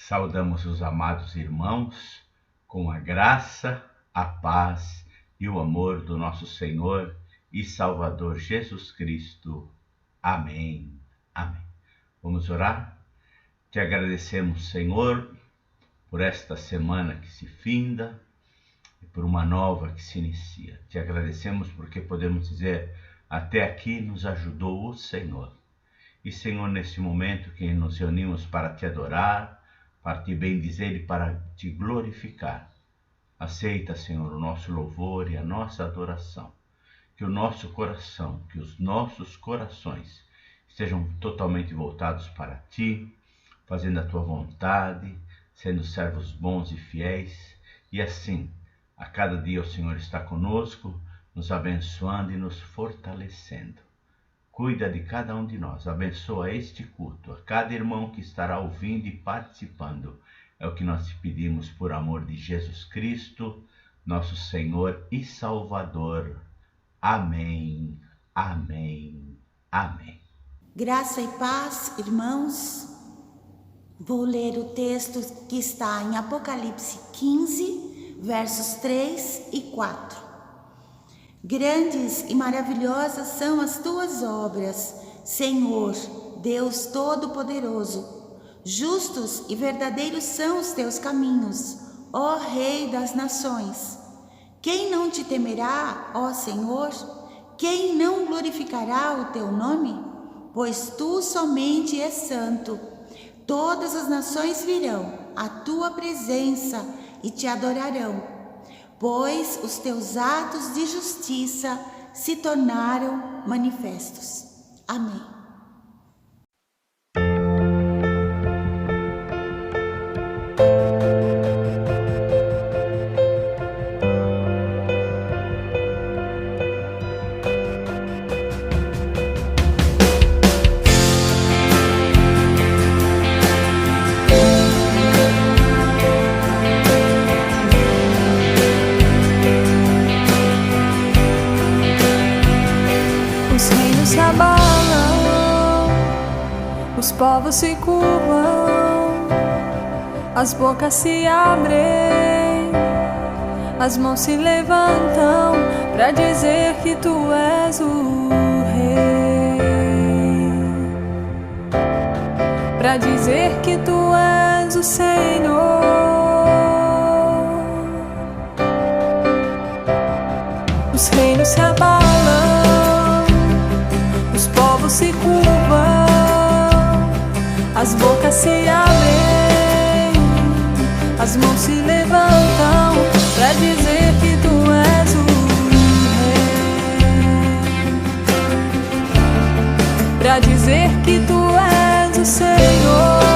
Saudamos os amados irmãos com a graça, a paz e o amor do nosso Senhor e Salvador Jesus Cristo. Amém. Amém. Vamos orar? Te agradecemos, Senhor, por esta semana que se finda e por uma nova que se inicia. Te agradecemos porque podemos dizer, até aqui nos ajudou o Senhor. E, Senhor, nesse momento que nos reunimos para te adorar, para te bendizer e para te glorificar, aceita, Senhor, o nosso louvor e a nossa adoração. Que o nosso coração, que os nossos corações estejam totalmente voltados para ti, fazendo a tua vontade, sendo servos bons e fiéis. E assim, a cada dia o Senhor está conosco, nos abençoando e nos fortalecendo. Cuida de cada um de nós, abençoa este culto, a cada irmão que estará ouvindo e participando. É o que nós te pedimos por amor de Jesus Cristo, nosso Senhor e Salvador. Amém, amém, amém. Graça e paz, irmãos. Vou ler o texto que está em Apocalipse 15, versos 3 e 4. Grandes e maravilhosas são as tuas obras, Senhor, Deus Todo-Poderoso. Justos e verdadeiros são os teus caminhos, ó Rei das nações. Quem não te temerá, ó Senhor? Quem não glorificará o teu nome? Pois tu somente és santo. Todas as nações virão à tua presença e te adorarão, pois os teus atos de justiça se tornaram manifestos. Amém. Se abalam, os povos se curvam, as bocas se abrem, as mãos se levantam para dizer que tu és o Rei, para dizer que tu és o Senhor. Os reinos se abalam, os povos se curvam, as bocas se abrem, as mãos se levantam para dizer que tu és o Rei, para dizer que tu és o Senhor.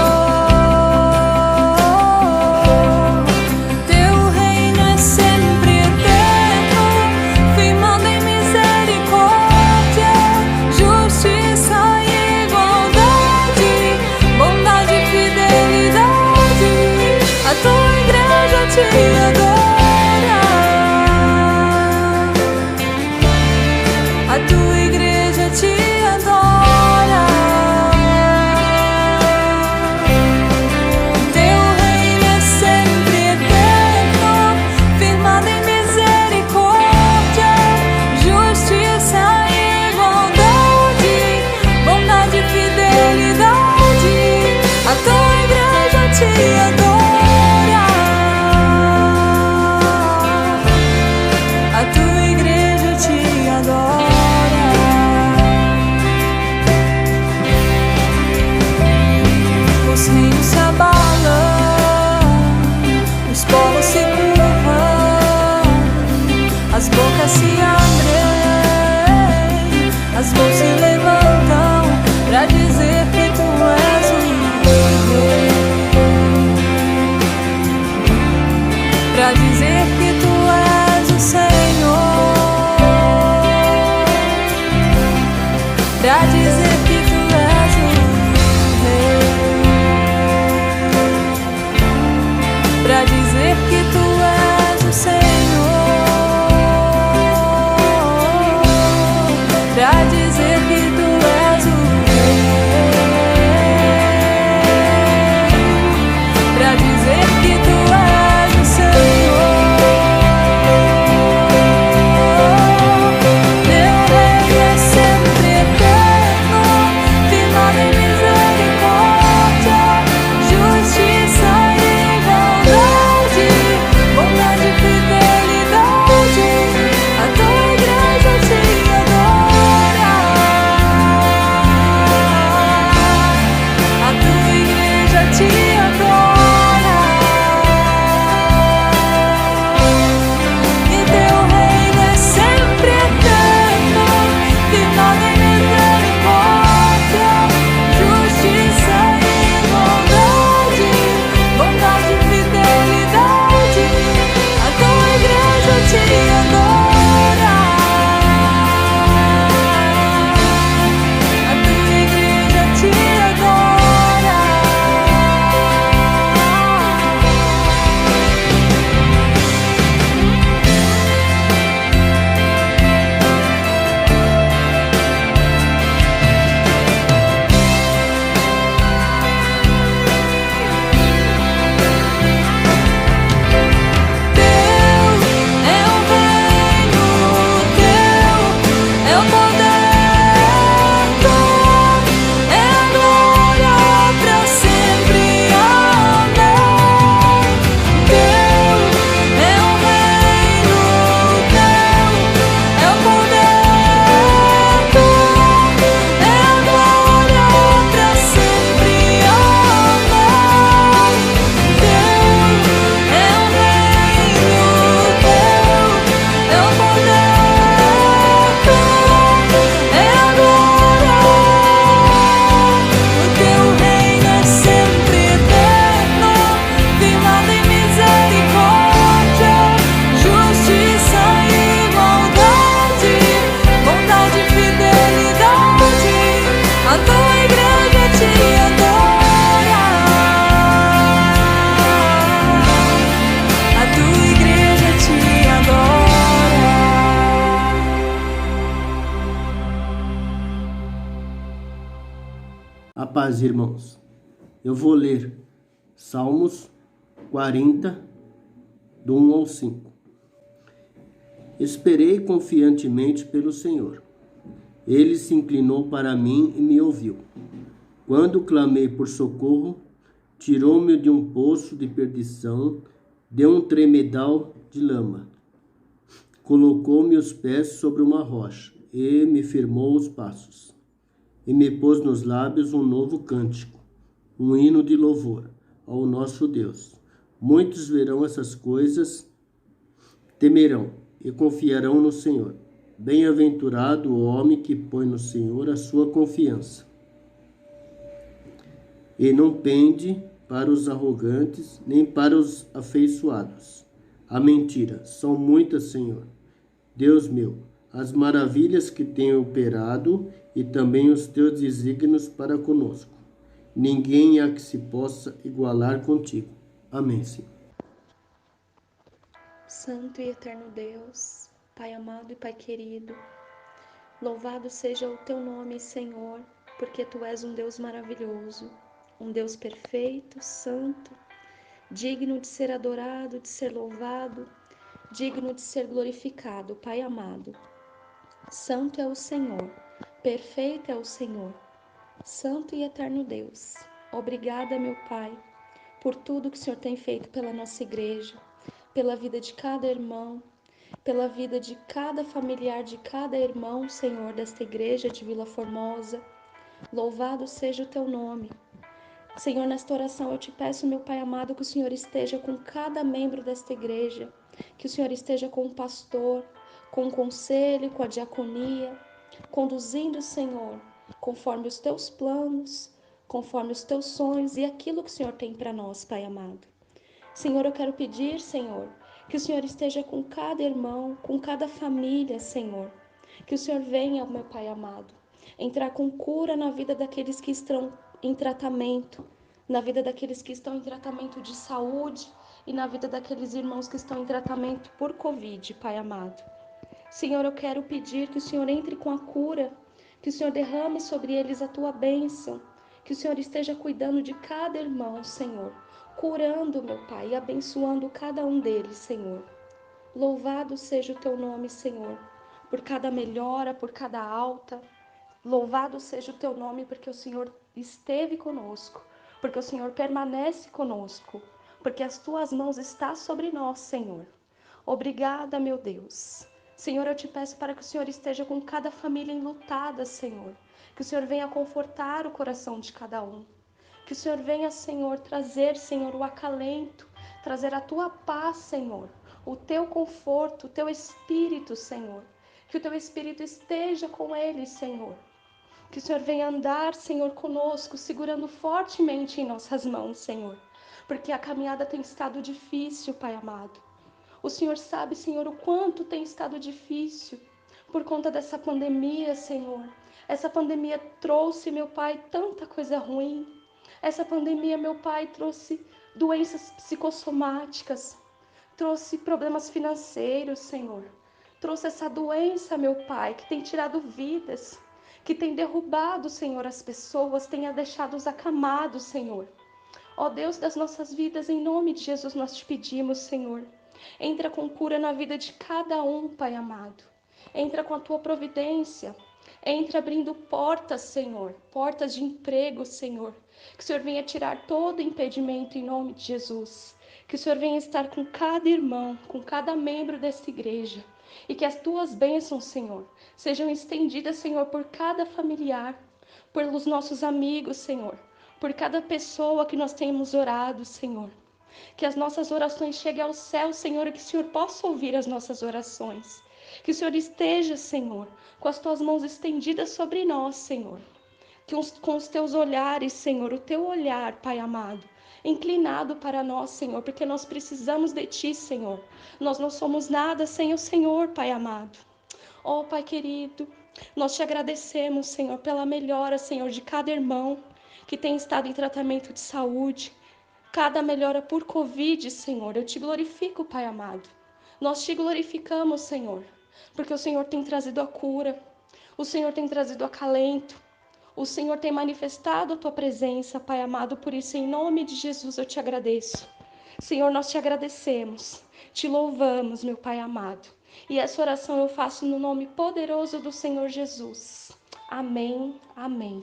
A tua igreja te adora. paz, irmãos. Eu vou ler Salmos 40, do 1 ao 5. Esperei confiantemente pelo Senhor. Ele se inclinou para mim e me ouviu. Quando clamei por socorro, tirou-me de um poço de perdição, deu um tremedal de lama. Colocou-me os pés sobre uma rocha e me firmou os passos. E me pôs nos lábios um novo cântico, um hino de louvor ao nosso Deus. Muitos verão essas coisas, temerão e confiarão no Senhor. Bem-aventurado o homem que põe no Senhor a sua confiança e não pende para os arrogantes, nem para os afeiçoados. A mentira são muitas, Senhor. Deus meu, as maravilhas que tem operado e também os teus desígnios para conosco. Ninguém há que se possa igualar contigo. Amém, Senhor. Santo e eterno Deus, Pai amado e Pai querido, louvado seja o teu nome, Senhor, porque tu és um Deus maravilhoso, um Deus perfeito, santo, digno de ser adorado, de ser louvado, digno de ser glorificado, Pai amado. Santo é o Senhor, perfeito é o Senhor, santo e eterno Deus. Obrigada, meu Pai, por tudo que o Senhor tem feito pela nossa igreja, pela vida de cada irmão, pela vida de cada familiar, de cada irmão, Senhor, desta igreja de Vila Formosa. Louvado seja o teu nome. Senhor, nesta oração eu te peço, meu Pai amado, que o Senhor esteja com cada membro desta igreja, que o Senhor esteja com o pastor, com o conselho, com a diaconia, conduzindo, Senhor, conforme os teus planos, conforme os teus sonhos e aquilo que o Senhor tem para nós, Pai amado. Senhor, eu quero pedir, Senhor, que o Senhor esteja com cada irmão, com cada família, Senhor. Que o Senhor venha, meu Pai amado, entrar com cura na vida daqueles que estão em tratamento, na vida daqueles que estão em tratamento de saúde e na vida daqueles irmãos que estão em tratamento por Covid, Pai amado. Senhor, eu quero pedir que o Senhor entre com a cura, que o Senhor derrame sobre eles a tua bênção, que o Senhor esteja cuidando de cada irmão, Senhor, curando, meu Pai, e abençoando cada um deles, Senhor. Louvado seja o teu nome, Senhor, por cada melhora, por cada alta. Louvado seja o teu nome, porque o Senhor esteve conosco, porque o Senhor permanece conosco, porque as tuas mãos estão sobre nós, Senhor. Obrigada, meu Deus. Senhor, eu te peço para que o Senhor esteja com cada família enlutada, Senhor. Que o Senhor venha confortar o coração de cada um. Que o Senhor venha, Senhor, trazer, Senhor, o acalento, trazer a tua paz, Senhor, o teu conforto, o teu espírito, Senhor. Que o teu espírito esteja com eles, Senhor. Que o Senhor venha andar, Senhor, conosco, segurando fortemente em nossas mãos, Senhor. Porque a caminhada tem estado difícil, Pai amado. O Senhor sabe, Senhor, o quanto tem estado difícil por conta dessa pandemia, Senhor. Essa pandemia trouxe, meu Pai, tanta coisa ruim. Essa pandemia, meu Pai, trouxe doenças psicossomáticas, trouxe problemas financeiros, Senhor. Trouxe essa doença, meu Pai, que tem tirado vidas, que tem derrubado, Senhor, as pessoas, tem deixado-os acamados, Senhor. Ó Deus das nossas vidas, em nome de Jesus nós te pedimos, Senhor. Entra com cura na vida de cada um, Pai amado. Entra com a tua providência. Entra abrindo portas, Senhor. Portas de emprego, Senhor. Que o Senhor venha tirar todo impedimento em nome de Jesus. Que o Senhor venha estar com cada irmão, com cada membro desta igreja. E que as tuas bênçãos, Senhor, sejam estendidas, Senhor, por cada familiar, pelos nossos amigos, Senhor, por cada pessoa que nós temos orado, Senhor. Que as nossas orações cheguem ao céu, Senhor, e que o Senhor possa ouvir as nossas orações. Que o Senhor esteja, Senhor, com as tuas mãos estendidas sobre nós, Senhor. Que com os teus olhares, Senhor, o teu olhar, Pai amado, inclinado para nós, Senhor, porque nós precisamos de Ti, Senhor. Nós não somos nada sem o Senhor, Pai amado. Oh, Pai querido, nós te agradecemos, Senhor, pela melhora, Senhor, de cada irmão que tem estado em tratamento de saúde. Cada melhora por Covid, Senhor, eu te glorifico, Pai amado. Nós te glorificamos, Senhor, porque o Senhor tem trazido a cura, o Senhor tem trazido acalento, O Senhor tem manifestado a tua presença, Pai amado, por isso, em nome de Jesus, eu te agradeço. Senhor, nós te agradecemos, te louvamos, meu Pai amado. E essa oração eu faço no nome poderoso do Senhor Jesus. Amém, amém.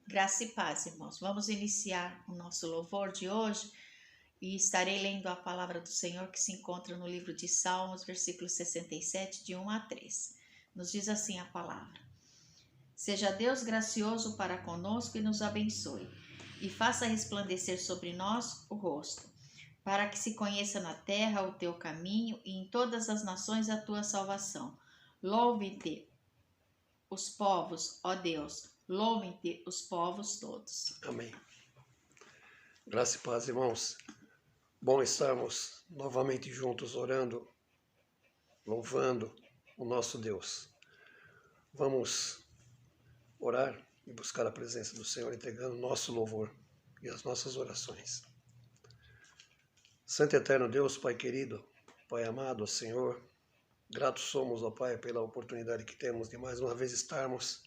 Graça e paz, irmãos. Vamos iniciar o nosso louvor de hoje e estarei lendo a palavra do Senhor que se encontra no livro de Salmos, versículo 67, de 1 a 3. Nos diz assim a palavra: Seja Deus gracioso para conosco e nos abençoe, e faça resplandecer sobre nós o rosto, para que se conheça na terra o teu caminho e em todas as nações a tua salvação. Louvem-te os povos, ó Deus, louvem-te os povos todos. Amém. Graça e paz, irmãos. Bom estarmos novamente juntos orando, louvando o nosso Deus. Vamos orar e buscar a presença do Senhor, entregando o nosso louvor e as nossas orações. Santo e eterno Deus, Pai querido, Pai amado, Senhor, gratos somos, ó Pai, pela oportunidade que temos de mais uma vez estarmos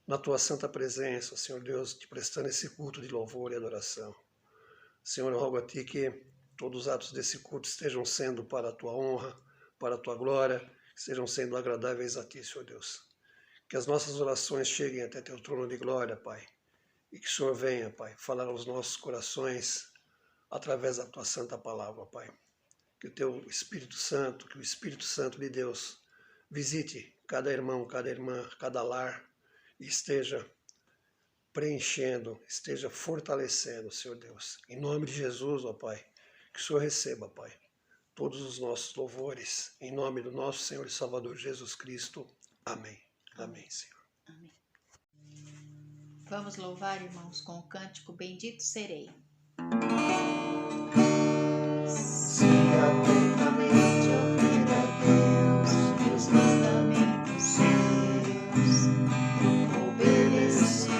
na Tua santa presença, Senhor Deus, te prestando esse culto de louvor e adoração. Senhor, eu rogo a Ti que todos os atos desse culto estejam sendo para a Tua honra, para a Tua glória, estejam sendo agradáveis a Ti, Senhor Deus. Que as nossas orações cheguem até Teu trono de glória, Pai, e que o Senhor venha, Pai, falar aos nossos corações através da Tua santa palavra, Pai. Que o Teu Espírito Santo, que o Espírito Santo de Deus visite cada irmão, cada irmã, cada lar e esteja preenchendo, esteja fortalecendo, Senhor Deus. Em nome de Jesus, ó Pai, que o Senhor receba, Pai, todos os nossos louvores, em nome do nosso Senhor e Salvador Jesus Cristo. Amém. Amém, Senhor. Amém. Vamos louvar, irmãos, com o cântico Bendito Serei. Se atentamente ouvir a Deus, os mandamentos seus, obedecer,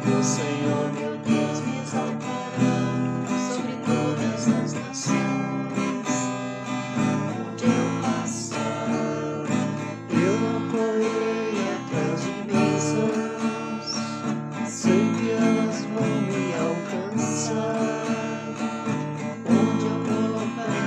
o Senhor meu Deus me exaltará sobre todas as nações. Onde eu passar, eu não correrei atrás de bênçãos, sei que elas vão me alcançar. Onde eu colocar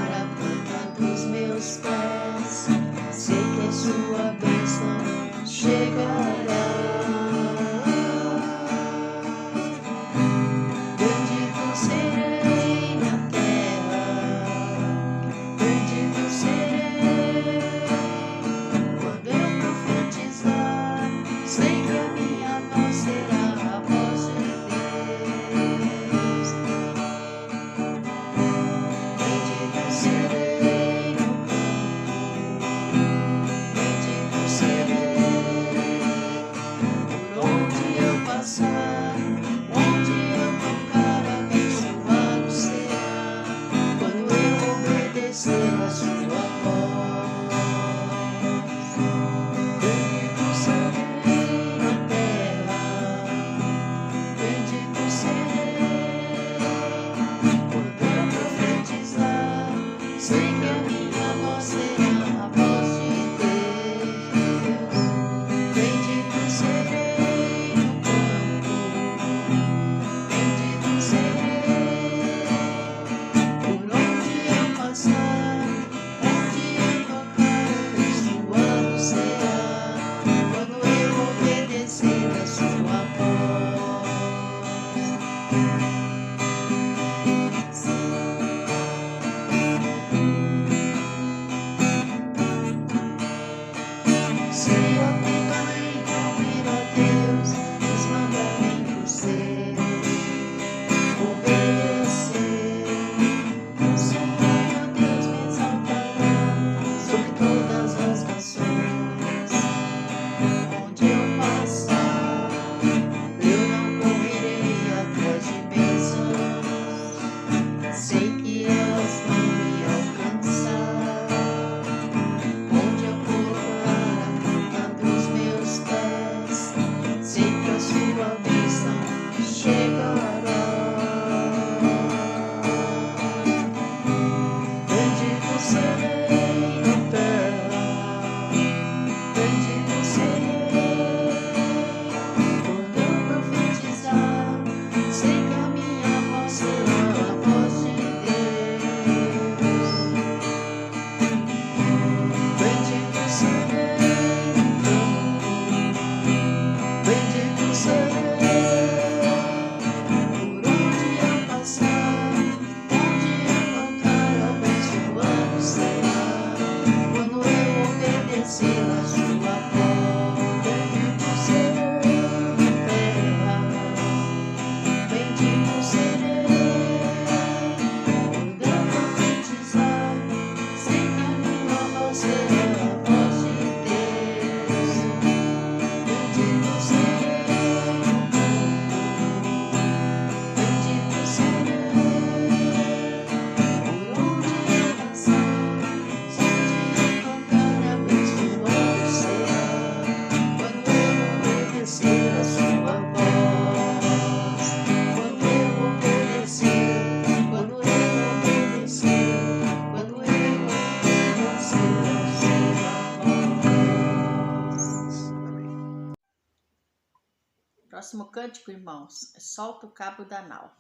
próximo cântico, irmãos, Solta o Cabo da Nau.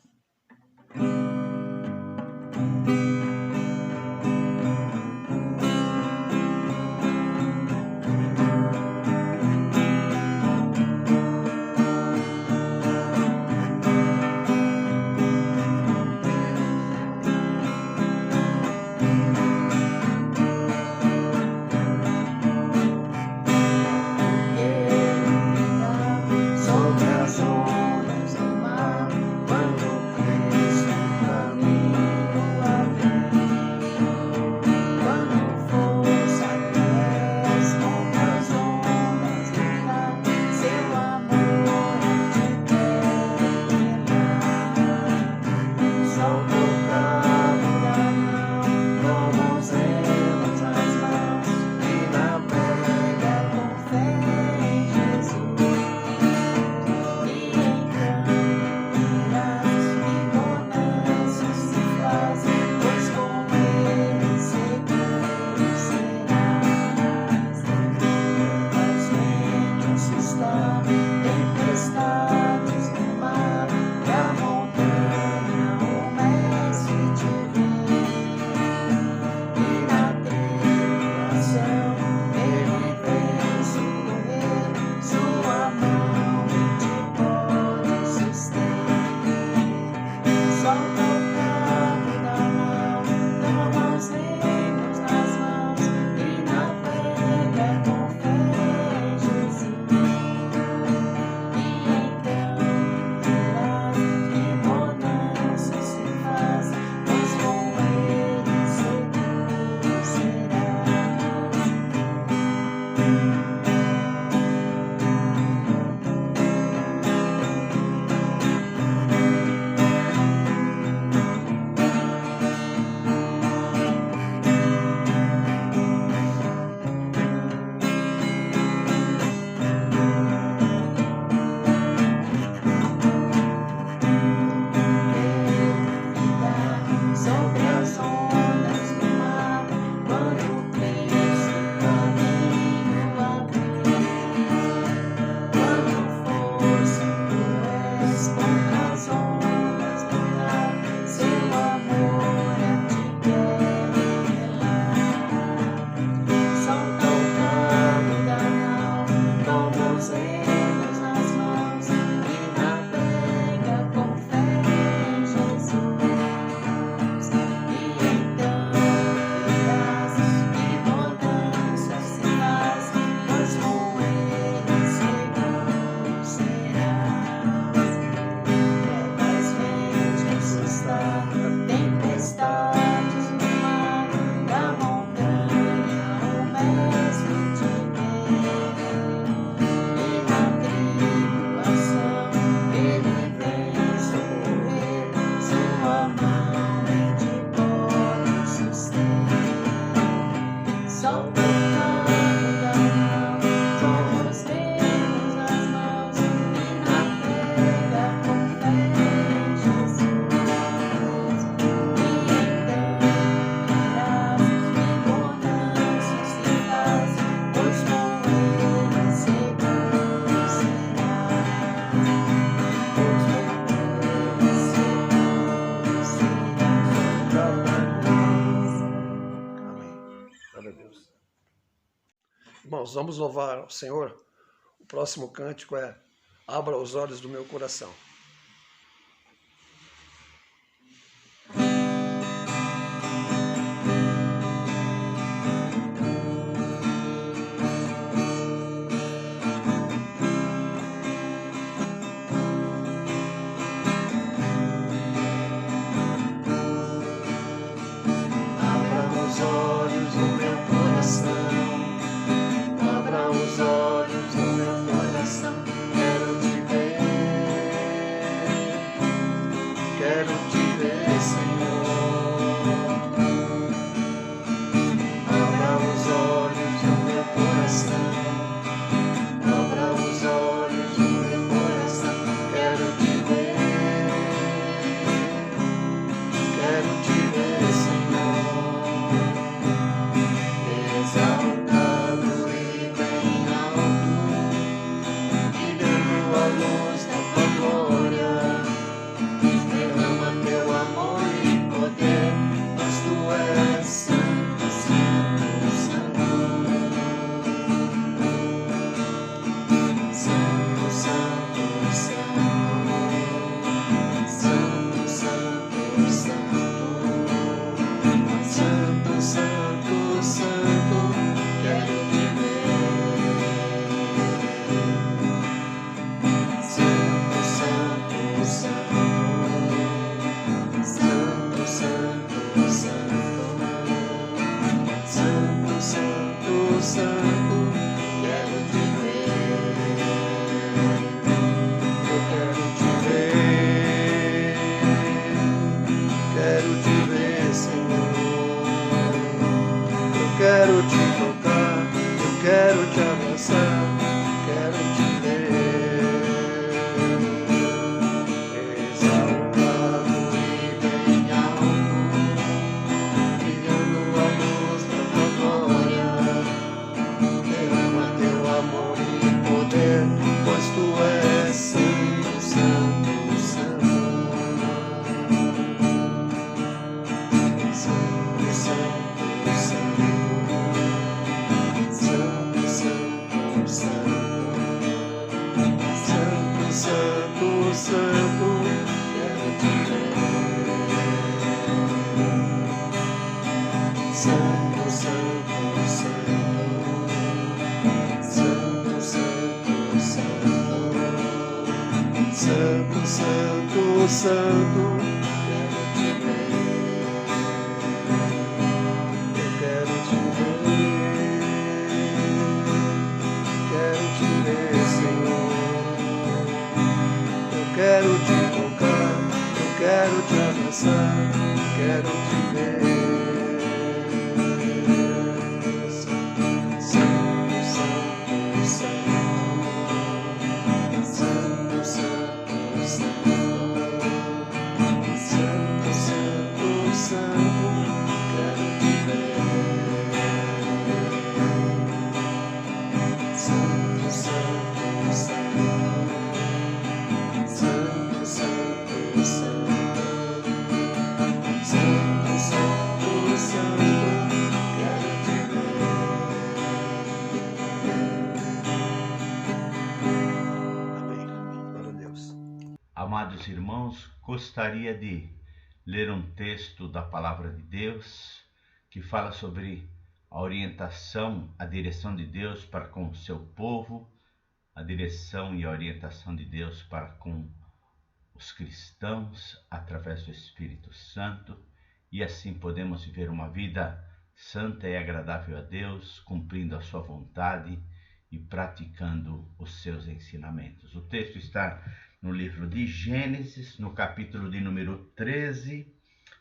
Irmãos, vamos louvar o Senhor. O próximo cântico é Abra os Olhos do Meu Coração. Abra os olhos do meu coração, quero te ver. quero te abraçar, quero te ver, exaltado e bem alto, brilhando a luz da tua glória. Derrama teu amor e poder, pois tu és santo, santo, santo. Santo, santo, santo. Santo, santo, santo. Santo, santo, quero te ver. Santo, santo, santo. Santo, santo, santo. Santo, santo, santo, quero te ver. Eu quero te ver. Quero te ver, Senhor. Eu quero te tocar. Eu quero te abraçar. Quero te ver. Santo, santo, santo, santo. Santo, santo, santo. Santo, santo, santo, quero te ver. Santo, santo, santo. Santo, santo, santo. Santo, santo, santo, quero te ver. Amém. Glória a Deus. Amados irmãos, gostaria de ler um texto da Palavra de Deus que fala sobre a orientação, a direção de Deus para com o seu povo, a direção e a orientação de Deus para com os cristãos através do Espírito Santo, e assim podemos viver uma vida santa e agradável a Deus, cumprindo a sua vontade e praticando os seus ensinamentos. O texto está no livro de Gênesis, no capítulo de número 13,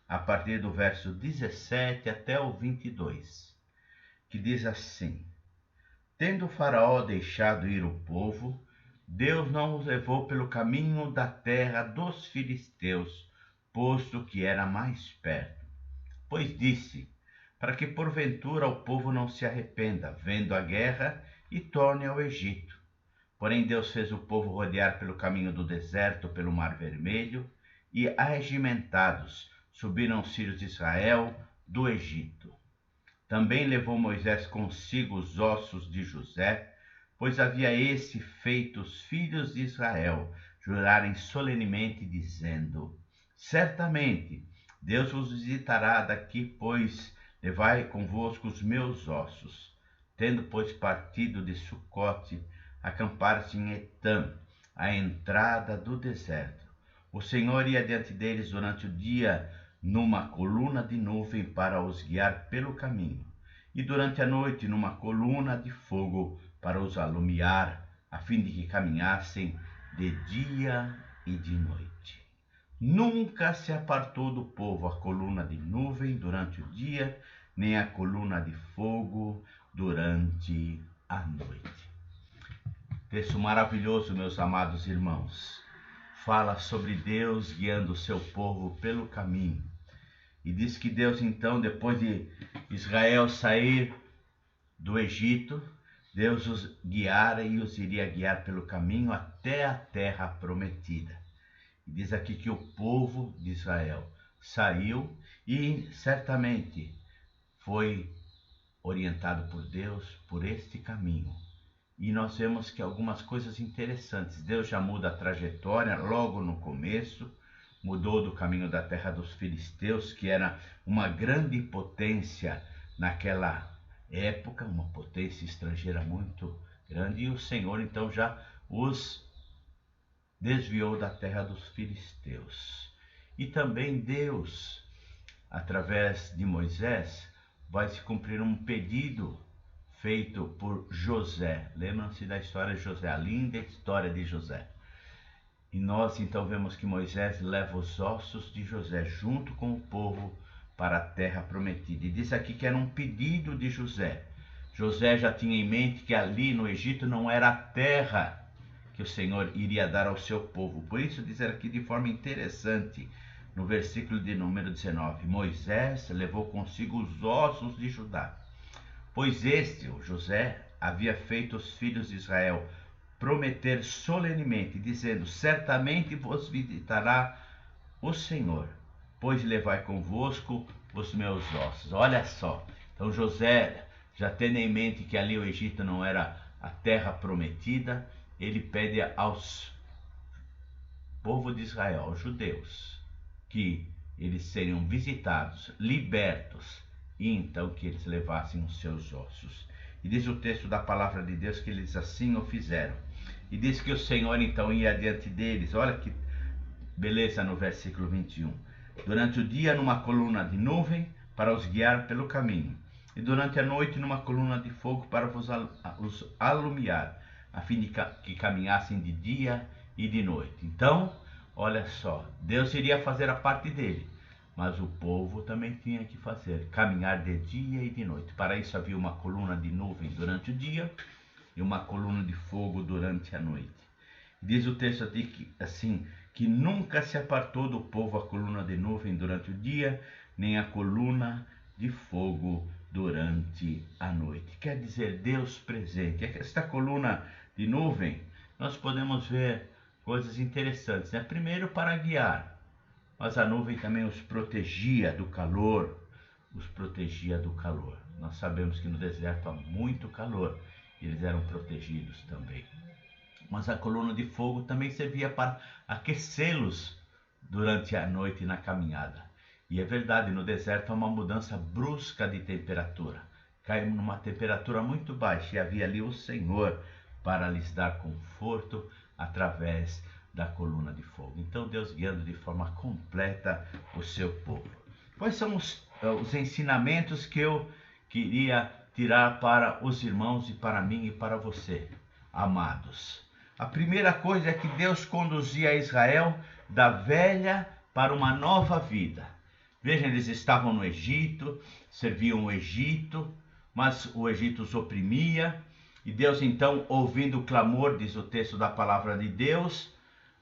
a partir do verso 17 até o 22, que diz assim: Tendo Faraó deixado ir o povo, Deus não os levou pelo caminho da terra dos filisteus, posto que era mais perto. Pois disse, para que porventura o povo não se arrependa, vendo a guerra, e torne ao Egito. Porém Deus fez o povo rodear pelo caminho do deserto, pelo Mar Vermelho, e arregimentados subiram os filhos de Israel do Egito. Também levou Moisés consigo os ossos de José, pois havia esse feito os filhos de Israel jurarem solenemente, dizendo: Certamente Deus vos visitará daqui, pois levai convosco os meus ossos. Tendo, pois, partido de Sucote, acampar-se em Etã, à entrada do deserto. O Senhor ia diante deles durante o dia numa coluna de nuvem para os guiar pelo caminho, e durante a noite numa coluna de fogo para os alumiar, a fim de que caminhassem de dia e de noite. Nunca se apartou do povo a coluna de nuvem durante o dia, nem a coluna de fogo durante a noite. Texto maravilhoso, meus amados irmãos. Fala sobre Deus guiando o seu povo pelo caminho. E diz que Deus, então, depois de Israel sair do Egito, Deus os guiara e os iria guiar pelo caminho até a terra prometida. E diz aqui que o povo de Israel saiu e certamente foi orientado por Deus por este caminho. E nós vemos que algumas coisas interessantes. Deus já muda a trajetória logo no começo, mudou do caminho da terra dos filisteus, que era uma grande potência naquela época, uma potência estrangeira muito grande, e o Senhor então já os desviou da terra dos filisteus. E também Deus, através de Moisés, vai se cumprir um pedido feito por José. Lembram-se da história de José, a linda história de José. E nós então vemos que Moisés leva os ossos de José junto com o povo para a terra prometida. E diz aqui que era um pedido de José. José já tinha em mente que ali no Egito não era a terra que o Senhor iria dar ao seu povo. Por isso diz aqui de forma interessante, no versículo de número 19, Moisés levou consigo os ossos de Judá, pois este, o José, havia feito os filhos de Israel prometer solenemente, dizendo, certamente vos visitará o Senhor, pois levai convosco os meus ossos. Olha só, então José, já tendo em mente que ali o Egito não era a terra prometida, ele pede aos povo de Israel, aos judeus, que eles seriam visitados, libertos, e então que eles levassem os seus ossos. E diz o texto da palavra de Deus que eles assim o fizeram. E diz que o Senhor então ia adiante deles. Olha que beleza no versículo 21. Durante o dia numa coluna de nuvem para os guiar pelo caminho, e durante a noite numa coluna de fogo para os alumiar, a fim de que caminhassem de dia e de noite. Então, olha só, Deus iria fazer a parte dele, mas o povo também tinha que fazer, caminhar de dia e de noite. Para isso havia uma coluna de nuvem durante o dia e uma coluna de fogo durante a noite. Diz o texto aqui assim, que nunca se apartou do povo a coluna de nuvem durante o dia, nem a coluna de fogo durante a noite. Quer dizer, Deus presente. Esta coluna de nuvem, nós podemos ver coisas interessantes, né? Primeiro, para guiar, mas a nuvem também os protegia do calor, Nós sabemos que no deserto há muito calor, e eles eram protegidos também. Mas a coluna de fogo também servia para aquecê-los durante a noite na caminhada. E é verdade, no deserto há uma mudança brusca de temperatura. Cai numa temperatura muito baixa, e havia ali o Senhor para lhes dar conforto através da coluna de fogo. Então Deus guiando de forma completa o seu povo. Quais são os ensinamentos que eu queria tirar para os irmãos e para mim e para você, amados? A primeira coisa é que Deus conduzia Israel da velha para uma nova vida. Vejam, eles estavam no Egito, serviam o Egito, mas o Egito os oprimia. E Deus então, ouvindo o clamor, diz o texto da palavra de Deus,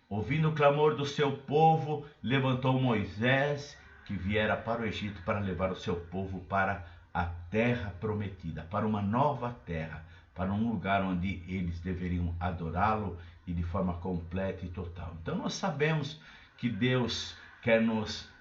ouvindo o clamor do seu povo, levantou Moisés, que viera para o Egito para levar o seu povo para a terra prometida, para uma nova terra, para um lugar onde eles deveriam adorá-lo e de forma completa e total. Então nós sabemos que Deus quer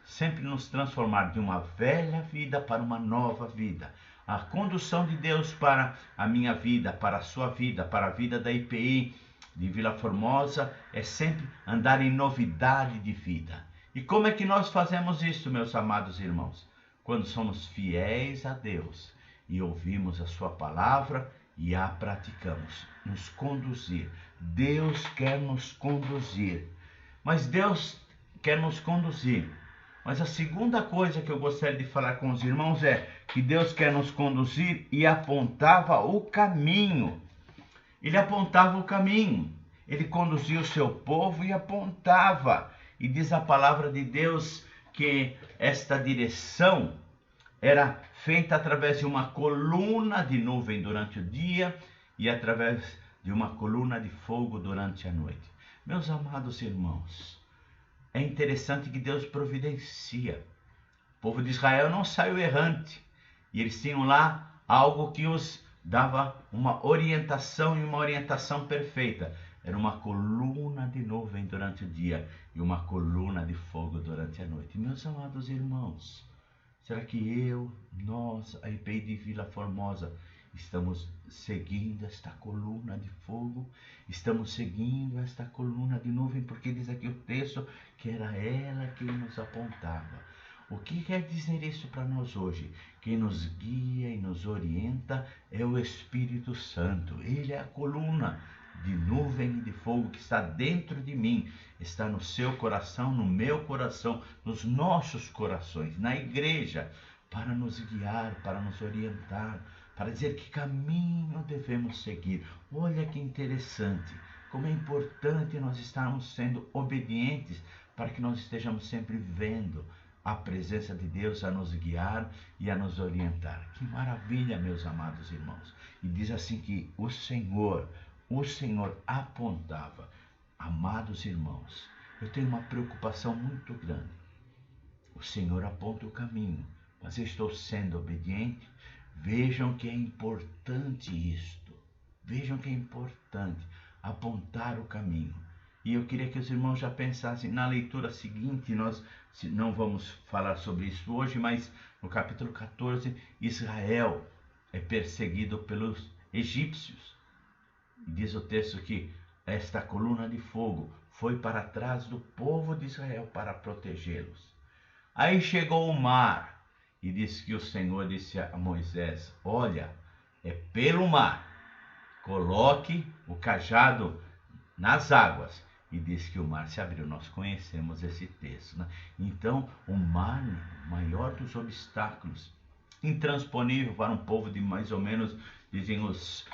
sempre nos transformar de uma velha vida para uma nova vida. A condução de Deus para a minha vida, para a sua vida, para a vida da IPI de Vila Formosa é sempre andar em novidade de vida. E como é que nós fazemos isso, meus amados irmãos? Quando somos fiéis a Deus e ouvimos a sua palavra e a praticamos, nos conduzir. Deus quer nos conduzir, mas Mas a segunda coisa que eu gostaria de falar com os irmãos é que Deus quer nos conduzir e apontava o caminho. Ele apontava o caminho. Ele conduzia o seu povo e apontava. E diz a palavra de Deus que esta direção era feita através de uma coluna de nuvem durante o dia e através de uma coluna de fogo durante a noite. Meus amados irmãos, é interessante que Deus providencia. O povo de Israel não saiu errante. E eles tinham lá algo que os dava uma orientação e uma orientação perfeita. Era uma coluna de nuvem durante o dia e uma coluna de fogo durante a noite. Meus amados irmãos, será que nós, a IPI de Vila Formosa, estamos seguindo esta coluna de fogo? Estamos seguindo esta coluna de nuvem? Porque diz aqui o texto que era ela quem nos apontava. O que quer dizer isso para nós hoje? Quem nos guia e nos orienta é o Espírito Santo. Ele é a coluna de nuvem e de fogo que está dentro de mim, está no seu coração, no meu coração, nos nossos corações, na igreja, para nos guiar, para nos orientar, para dizer que caminho devemos seguir. Olha que interessante, como é importante nós estarmos sendo obedientes para que nós estejamos sempre vendo a presença de Deus a nos guiar e a nos orientar. Que maravilha, meus amados irmãos. E diz assim que o Senhor apontava. Amados irmãos, eu tenho uma preocupação muito grande. O Senhor aponta o caminho, mas eu estou sendo obediente. Vejam que é importante isto. Vejam que é importante apontar o caminho. E eu queria que os irmãos já pensassem na leitura seguinte. Nós não vamos falar sobre isso hoje, mas no capítulo 14, Israel é perseguido pelos egípcios. E diz o texto que esta coluna de fogo foi para trás do povo de Israel para protegê-los. Aí chegou o mar, e diz que o Senhor disse a Moisés: olha, é pelo mar, coloque o cajado nas águas. E diz que o mar se abriu. Nós conhecemos esse texto, né? Então, o mar, o maior dos obstáculos, intransponível para um povo de mais ou menos, dizem os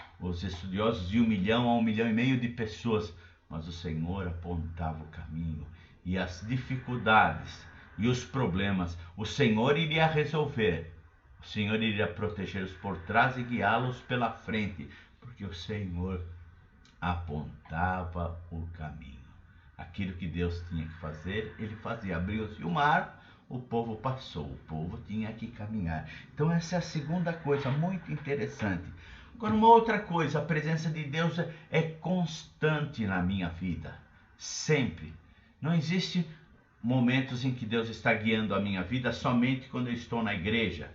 estudiosos, de 1 milhão a 1,5 milhão de pessoas. Mas o Senhor apontava o caminho, e as dificuldades e os problemas o Senhor iria resolver. O Senhor iria protegê-los por trás e guiá-los pela frente, porque o Senhor apontava o caminho. Aquilo que Deus tinha que fazer, ele fazia. Abriu-se o mar, o povo passou, o povo tinha que caminhar. Então essa é a segunda coisa muito interessante. Agora, uma outra coisa, a presença de Deus é constante na minha vida, sempre. Não existe momentos em que Deus está guiando a minha vida somente quando eu estou na igreja,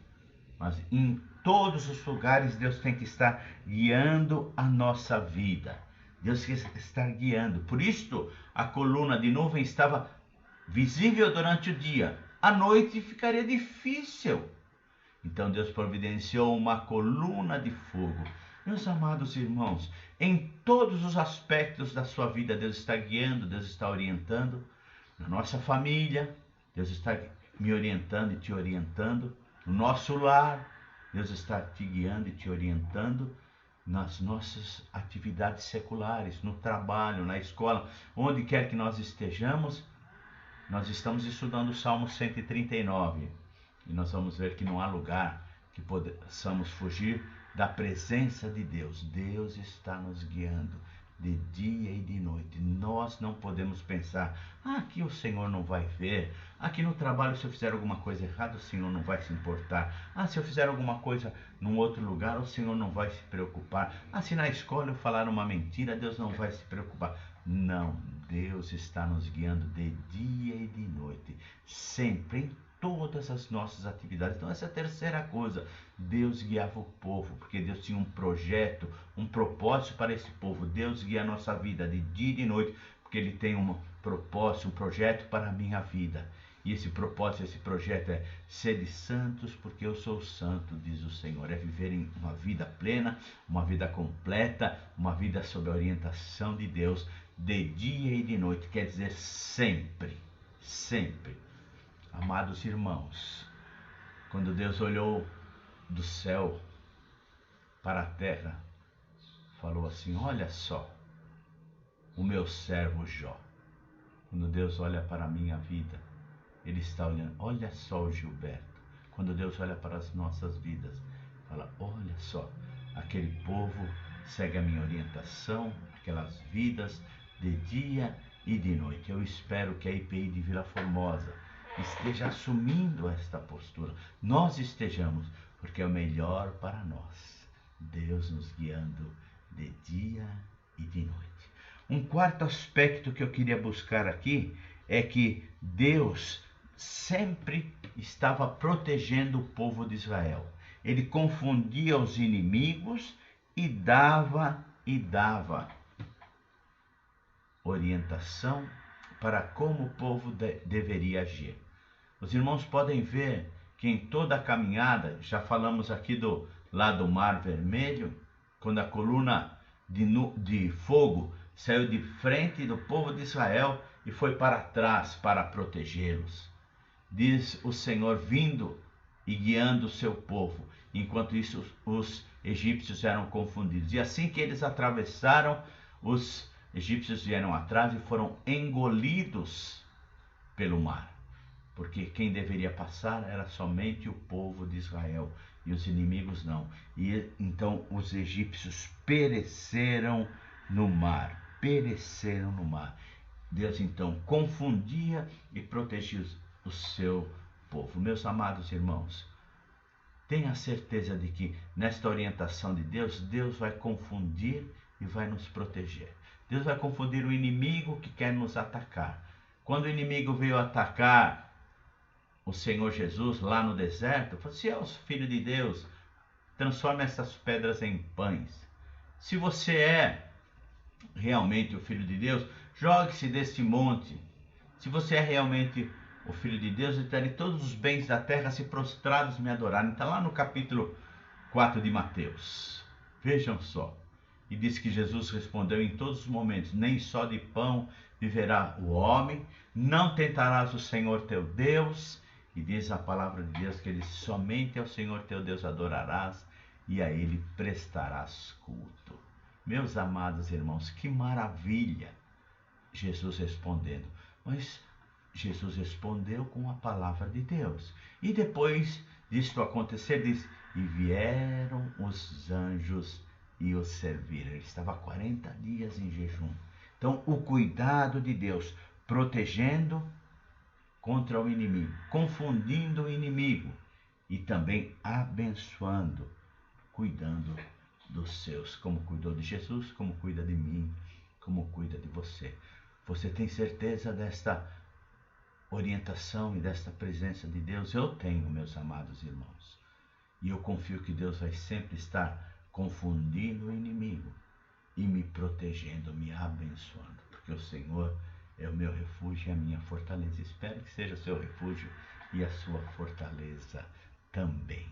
mas em todos os lugares Deus tem que estar guiando a nossa vida. Deus quer estar guiando. Por isso, a coluna de nuvem estava visível durante o dia. À noite ficaria difícil. Então Deus providenciou uma coluna de fogo. Meus amados irmãos, em todos os aspectos da sua vida, Deus está guiando, Deus está orientando. Na nossa família, Deus está me orientando e te orientando. No nosso lar, Deus está te guiando e te orientando. Nas nossas atividades seculares, no trabalho, na escola, onde quer que nós estejamos, nós estamos estudando o Salmo 139. E nós vamos ver que não há lugar que possamos fugir da presença de Deus. Deus está nos guiando de dia e de noite. Nós não podemos pensar: aqui o Senhor não vai ver. Aqui no trabalho, se eu fizer alguma coisa errada, o Senhor não vai se importar. Se eu fizer alguma coisa num outro lugar, o Senhor não vai se preocupar. Se na escola eu falar uma mentira, Deus não vai se preocupar. Não, Deus está nos guiando de dia e de noite, sempre, em todas as nossas atividades. Então essa é a terceira coisa. Deus guiava o povo, porque Deus tinha um projeto, um propósito para esse povo. Deus guia a nossa vida de dia e de noite, porque Ele tem um propósito, um projeto para a minha vida. E esse propósito, esse projeto é: sede santos, porque eu sou santo, diz o Senhor. É viver em uma vida plena, uma vida completa, uma vida sob a orientação de Deus, de dia e de noite. Quer dizer, sempre, sempre. Amados irmãos, quando Deus olhou do céu para a terra, falou assim: olha só, o meu servo Jó. Quando Deus olha para a minha vida, Ele está olhando. Olha só o Gilberto. Quando Deus olha para as nossas vidas, fala: olha só, aquele povo segue a minha orientação, aquelas vidas de dia e de noite. Eu espero que a IPI de Vila Formosa esteja assumindo esta postura. Nós estejamos, porque é o melhor para nós. Deus nos guiando de dia e de noite. Um quarto aspecto que eu queria buscar aqui é que Deus sempre estava protegendo o povo de Israel. Ele confundia os inimigos e dava orientação para como o povo deveria agir. Os irmãos podem ver que em toda a caminhada, já falamos aqui do lado do Mar Vermelho, quando a coluna de fogo saiu de frente do povo de Israel e foi para trás para protegê-los. Diz o Senhor vindo e guiando o seu povo. Enquanto isso, os egípcios eram confundidos. E assim que eles atravessaram, os egípcios vieram atrás e foram engolidos pelo mar. porque quem deveria passar era somente o povo de Israel, e os inimigos não. E então os egípcios pereceram no mar. Deus então confundia e protegia o seu povo. Meus amados irmãos, tenha certeza de que nesta orientação de Deus, Deus vai confundir e vai nos proteger. Deus vai confundir o inimigo que quer nos atacar. Quando o inimigo veio atacar o Senhor Jesus lá no deserto, falou: se é o Filho de Deus, transforme essas pedras em pães. Se você é realmente o Filho de Deus, jogue-se deste monte. Se você é realmente o Filho de Deus, eu terei todos os bens da terra se prostrados me adorarem. Está lá no capítulo 4 de Mateus. Vejam só. E diz que Jesus respondeu em todos os momentos: nem só de pão viverá o homem, não tentarás o Senhor teu Deus. E diz a palavra de Deus que ele somente ao Senhor teu Deus adorarás e a ele prestarás culto. Meus amados irmãos, que maravilha! Jesus respondendo. Mas Jesus respondeu com a palavra de Deus. E depois disto acontecer, diz: e vieram os anjos e o serviram. Ele estava 40 dias em jejum. Então, o cuidado de Deus, protegendo contra o inimigo, confundindo o inimigo e também abençoando, cuidando dos seus, como cuidou de Jesus, como cuida de mim, como cuida de você. Você tem certeza desta orientação e desta presença de Deus? Eu tenho, meus amados irmãos. E eu confio que Deus vai sempre estar confundindo o inimigo e me protegendo, me abençoando, porque o Senhor é o meu refúgio e a minha fortaleza. Espero que seja o seu refúgio e a sua fortaleza também.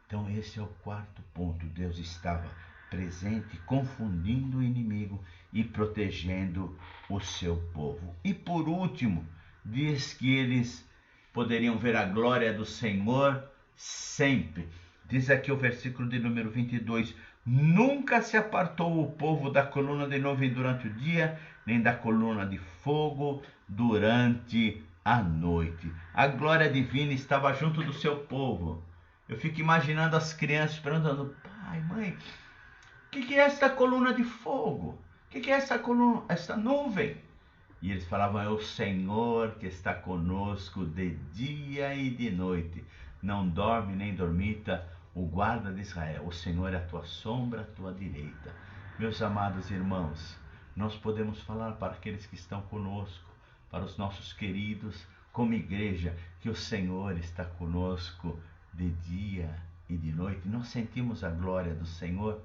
Então esse é o quarto ponto. Deus estava presente, confundindo o inimigo e protegendo o seu povo. E por último, diz que eles poderiam ver a glória do Senhor sempre. Diz aqui o versículo de número 22. Nunca se apartou o povo da coluna de nuvem durante o dia, nem da coluna de fogo durante a noite. A glória divina estava junto do seu povo. Eu fico imaginando as crianças perguntando: pai, mãe, o que é esta coluna de fogo? O que é essa coluna, essa nuvem? E eles falavam: é o Senhor que está conosco de dia e de noite. Não dorme nem dormita o guarda de Israel. O Senhor é a tua sombra, a tua direita. Meus amados irmãos, nós podemos falar para aqueles que estão conosco, para os nossos queridos, como igreja, que o Senhor está conosco de dia e de noite. Nós sentimos a glória do Senhor.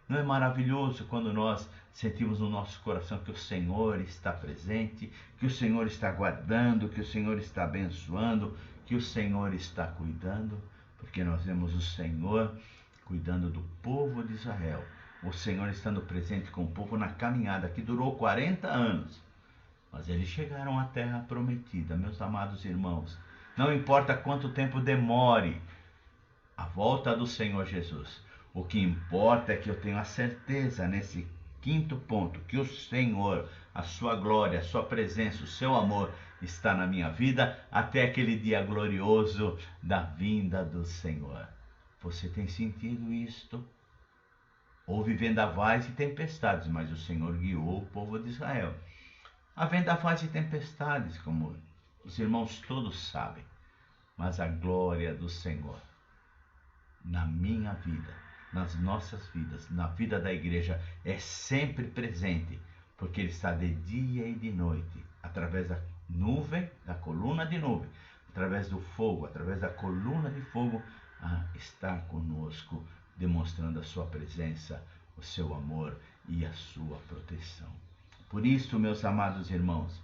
Não é maravilhoso quando nós sentimos no nosso coração que o Senhor está presente, que o Senhor está guardando, que o Senhor está abençoando, que o Senhor está cuidando? Porque nós vemos o Senhor cuidando do povo de Israel. O Senhor estando presente com o povo na caminhada que durou 40 anos. Mas eles chegaram à terra prometida, meus amados irmãos. Não importa quanto tempo demore a volta do Senhor Jesus. O que importa é que eu tenho a certeza nesse quinto ponto, que o Senhor, a sua glória, a sua presença, o seu amor está na minha vida até aquele dia glorioso da vinda do Senhor. Você tem sentido isto? Houve vendavais e tempestades, mas o Senhor guiou o povo de Israel. Há vendavais e tempestades, como os irmãos todos sabem, mas a glória do Senhor na minha vida, nas nossas vidas, na vida da igreja, é sempre presente, porque Ele está de dia e de noite, através da nuvem, da coluna de nuvem, através do fogo, através da coluna de fogo, está conosco, demonstrando a sua presença, o seu amor e a sua proteção. Por isso, meus amados irmãos,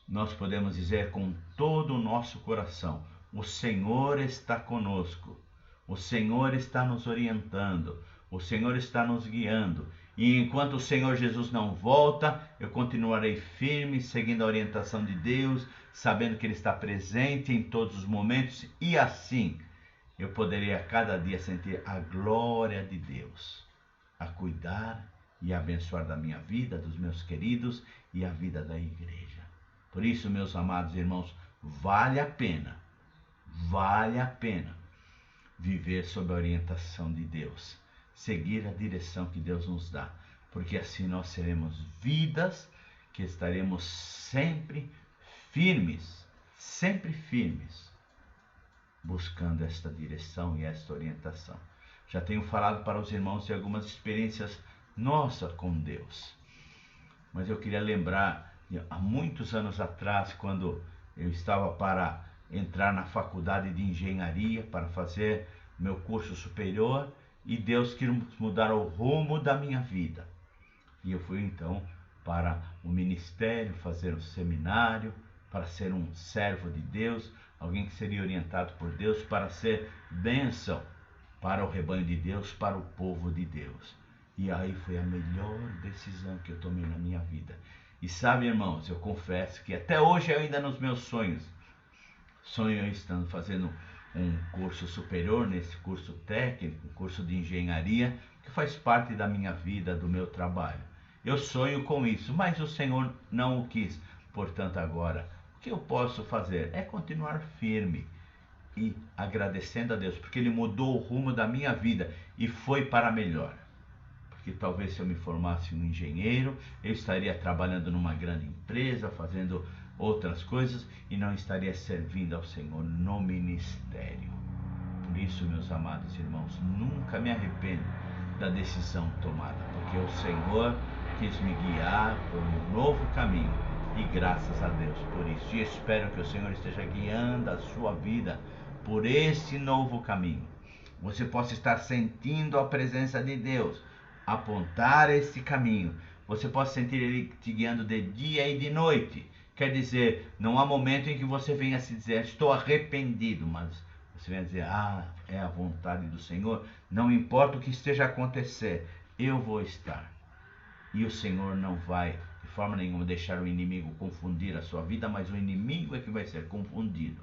nós podemos dizer com todo o nosso coração: o Senhor está conosco, o Senhor está nos orientando, o Senhor está nos guiando. E enquanto o Senhor Jesus não volta, eu continuarei firme, seguindo a orientação de Deus, sabendo que Ele está presente em todos os momentos, e assim eu poderei a cada dia sentir a glória de Deus, a cuidar e abençoar da minha vida, dos meus queridos e a vida da igreja. Por isso, meus amados irmãos, vale a pena viver sob a orientação de Deus, seguir a direção que Deus nos dá, porque assim nós seremos vidas que estaremos sempre firmes, buscando esta direção e esta orientação. Já tenho falado para os irmãos de algumas experiências nossas com Deus, mas eu queria lembrar, há muitos anos atrás, quando eu estava para entrar na faculdade de engenharia, para fazer meu curso superior, e Deus quis mudar o rumo da minha vida. E eu fui então para o ministério, fazer um seminário, para ser um servo de Deus, alguém que seria orientado por Deus para ser bênção para o rebanho de Deus, para o povo de Deus. E aí foi a melhor decisão que eu tomei na minha vida. E sabe, irmãos, eu confesso que até hoje, ainda nos meus sonho estando fazendo um curso superior, nesse curso técnico, um curso de engenharia, que faz parte da minha vida, do meu trabalho. Eu sonho com isso, mas o Senhor não o quis. Portanto, agora, o que eu posso fazer é continuar firme e agradecendo a Deus, porque Ele mudou o rumo da minha vida e foi para melhor. Porque talvez se eu me formasse um engenheiro, eu estaria trabalhando numa grande empresa, fazendo outras coisas e não estaria servindo ao Senhor no ministério. Por isso, meus amados irmãos, nunca me arrependo da decisão tomada, porque o Senhor quis me guiar por um novo caminho e graças a Deus por isso. E espero que o Senhor esteja guiando a sua vida por esse novo caminho. Você possa estar sentindo a presença de Deus, apontar esse caminho. Você possa sentir Ele te guiando de dia e de noite. Quer dizer, não há momento em que você venha se dizer, estou arrependido, mas você venha dizer, é a vontade do Senhor, não importa o que esteja a acontecer, eu vou estar. E o Senhor não vai, de forma nenhuma, deixar o inimigo confundir a sua vida, mas o inimigo é que vai ser confundido.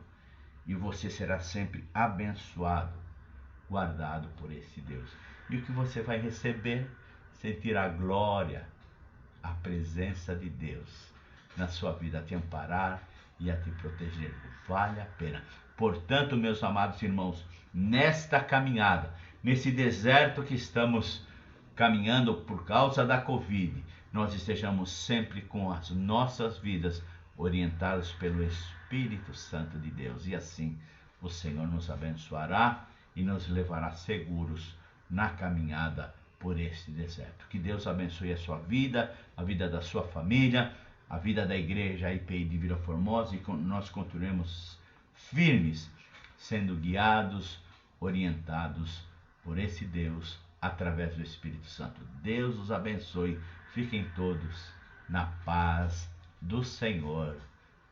E você será sempre abençoado, guardado por esse Deus. E o que você vai receber? Sentir a glória, a presença de Deus na sua vida, a te amparar e a te proteger. Vale a pena. Portanto, meus amados irmãos, nesta caminhada, nesse deserto que estamos caminhando por causa da Covid, nós estejamos sempre com as nossas vidas orientadas pelo Espírito Santo de Deus. E assim o Senhor nos abençoará e nos levará seguros na caminhada por este deserto. Que Deus abençoe a sua vida, a vida da sua família, a vida da igreja IPI de Vila Formosa, e nós continuemos firmes, sendo guiados, orientados por esse Deus através do Espírito Santo. Deus os abençoe. Fiquem todos na paz do Senhor.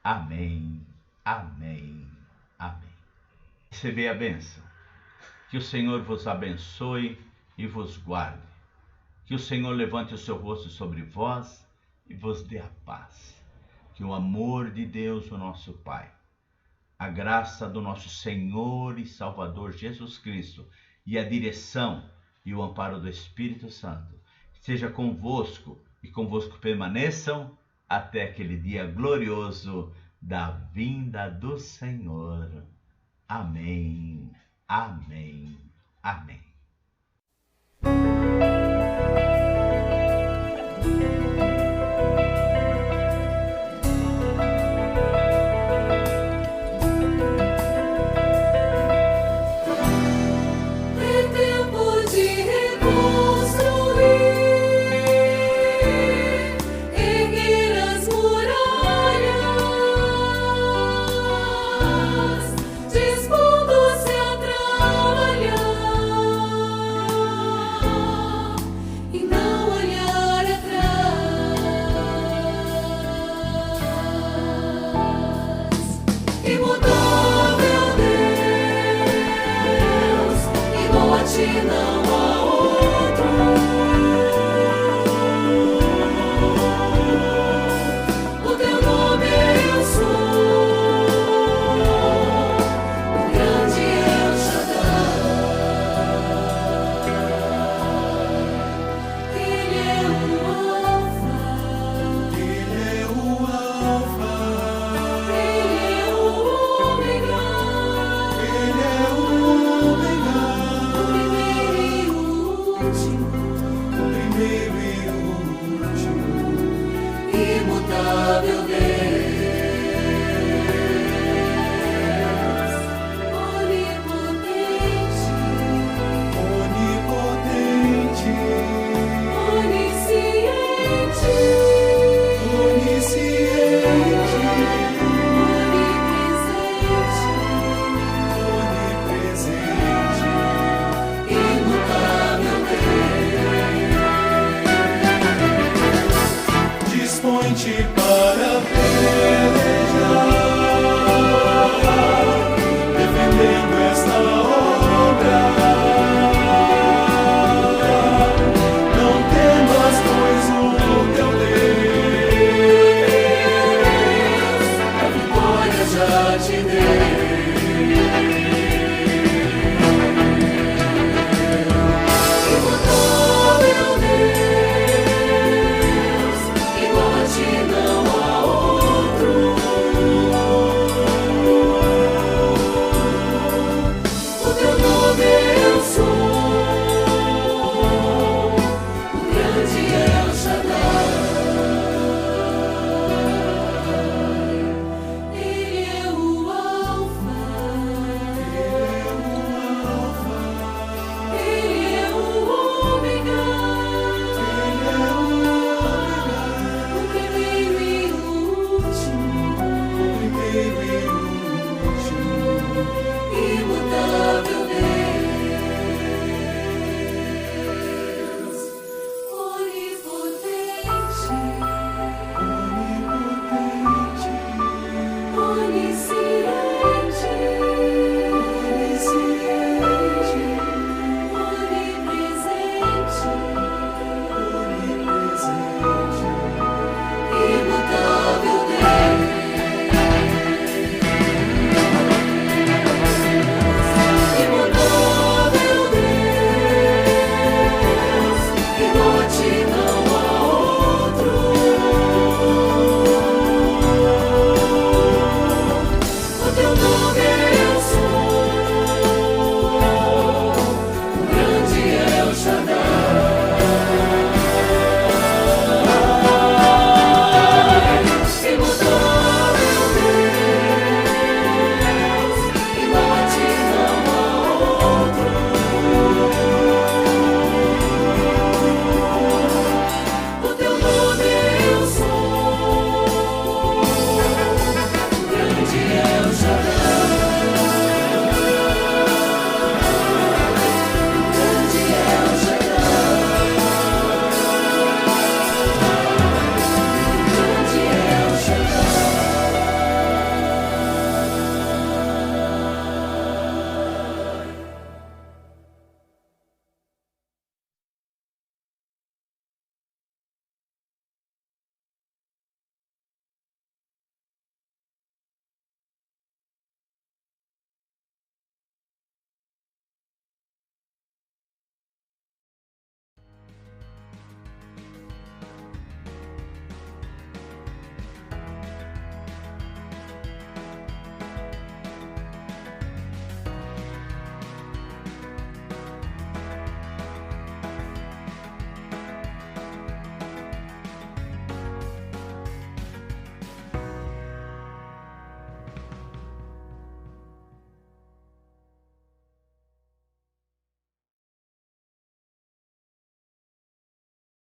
Amém, amém, amém. Receber a bênção. Que o Senhor vos abençoe e vos guarde. Que o Senhor levante o seu rosto sobre vós e vos dê a paz. Que o amor de Deus, o nosso Pai, a graça do nosso Senhor e Salvador Jesus Cristo e a direção e o amparo do Espírito Santo seja convosco e convosco permaneçam até aquele dia glorioso da vinda do Senhor. Amém, amém, amém.